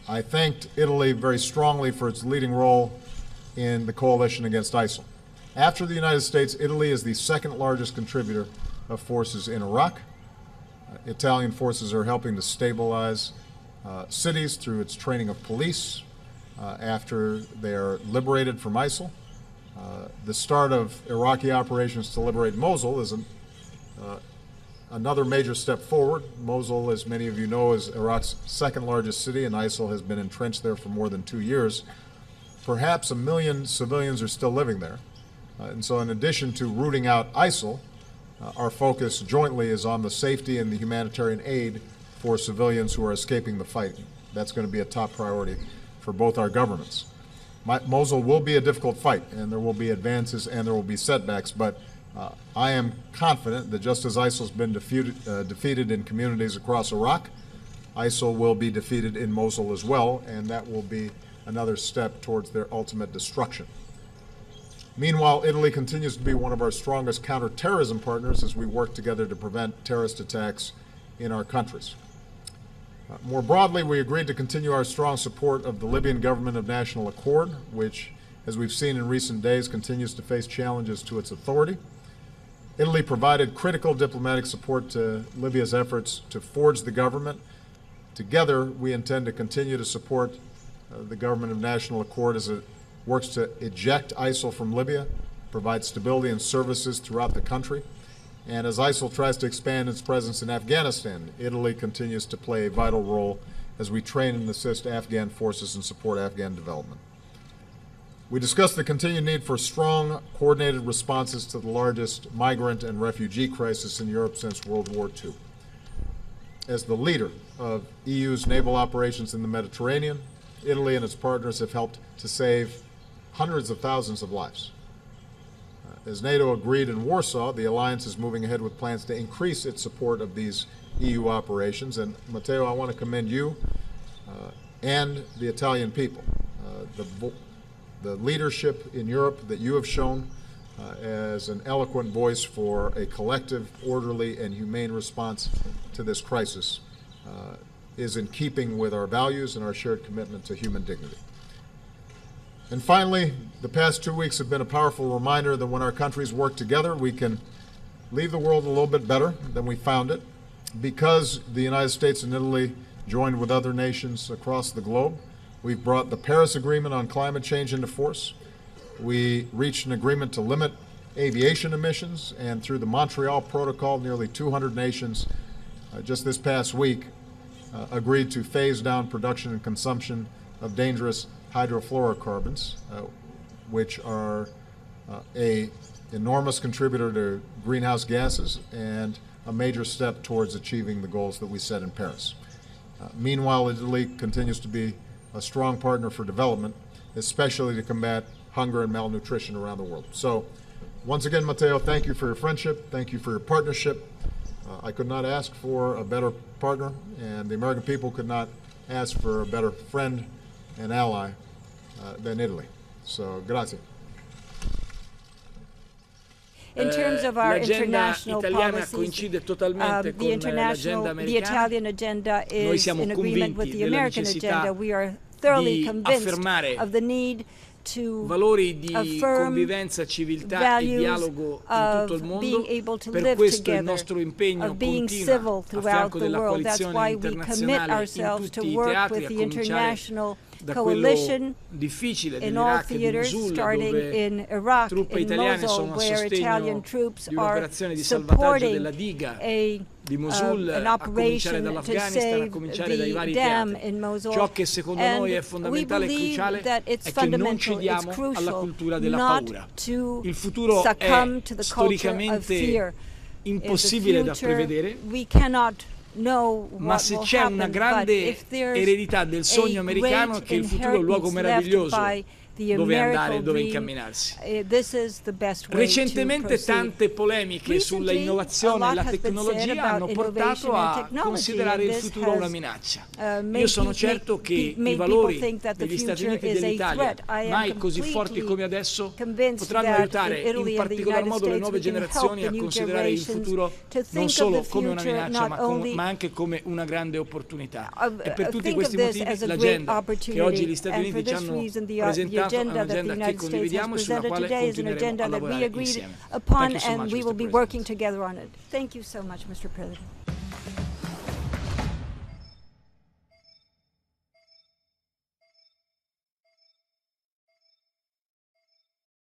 I thanked Italy very strongly for its leading role in the coalition against ISIL. After the United States, Italy is the second largest contributor of forces in Iraq. Italian forces are helping to stabilize cities through its training of police after they are liberated from ISIL. The start of Iraqi operations to liberate Mosul is another major step forward. Mosul, as many of you know, is Iraq's second largest city, and ISIL has been entrenched there for more than 2 years. Perhaps 1 million civilians are still living there. And so in addition to rooting out ISIL, our focus jointly is on the safety and the humanitarian aid for civilians who are escaping the fight. That's going to be a top priority for both our governments. Mosul will be a difficult fight, and there will be advances and there will be setbacks, but I am confident that just as ISIL has been defeated in communities across Iraq, ISIL will be defeated in Mosul as well, and that will be another step towards their ultimate destruction. Meanwhile, Italy continues to be one of our strongest counterterrorism partners as we work together to prevent terrorist attacks in our countries. More broadly, we agreed to continue our strong support of the Libyan government of national accord, which, as we've seen in recent days, continues to face challenges to its authority. Italy provided critical diplomatic support to Libya's efforts to forge the government. Together, we intend to continue to support the government of national accord as it works to eject ISIL from Libya, provide stability and services throughout the country. And as ISIL tries to expand its presence in Afghanistan, Italy continues to play a vital role as we train and assist Afghan forces and support Afghan development. We discussed the continued need for strong, coordinated responses to the largest migrant and refugee crisis in Europe since World War II. As the leader of EU's naval operations in the Mediterranean, Italy and its partners have helped to save hundreds of thousands of lives. As NATO agreed in Warsaw, the alliance is moving ahead with plans to increase its support of these EU operations. And Matteo, I want to commend you and the Italian people. The leadership in Europe that you have shown as an eloquent voice for a collective, orderly, and humane response to this crisis is in keeping with our values and our shared commitment to human dignity. And finally, the past 2 weeks have been a powerful reminder that when our countries work together, we can leave the world a little bit better than we found it. Because the United States and Italy joined with other nations across the globe, we've brought the Paris Agreement on climate change into force. We reached an agreement to limit aviation emissions, and through the Montreal Protocol, nearly 200 nations just this past week agreed to phase down production and consumption of dangerous hydrofluorocarbons, which are an enormous contributor to greenhouse gases and a major step towards achieving the goals that we set in Paris. Meanwhile, Italy continues to be a strong partner for development, especially to combat hunger and malnutrition around the world. So, once again, Matteo, thank you for your friendship, thank you for your partnership. I could not ask for a better partner, and the American people could not ask for a better friend and ally than Italy. So, grazie. In terms of our international policies, the Italian agenda is in agreement with the American agenda. We are thoroughly convinced of the need to affirm values of being able to live together, of being civil throughout the world. That's why we commit ourselves to work with the international coalition in all theaters, starting in Iraq, in Mosul, where Italian troops are supporting an operation to save the dam in Mosul. And we believe that it's fundamental, it's crucial not to succumb to the culture of fear. In the future, we cannot ma se c'è una grande eredità del sogno americano è che il futuro è un luogo meraviglioso dove andare, dove incamminarsi. Recentemente tante polemiche sull'innovazione e la tecnologia hanno portato a considerare il futuro una minaccia. Io sono certo che i valori degli Stati Uniti e dell'Italia, mai così forti come adesso, potranno aiutare in particolar modo le nuove generazioni a considerare il futuro non solo come una minaccia, ma anche come una grande opportunità. E per tutti questi motivi l'agenda che oggi gli Stati Uniti ci hanno presentato è un'agenda che condividiamo e sulla quale continueremo a lavorare insieme. Thank you so much, Mr. President. Thank you so much, Mr. President.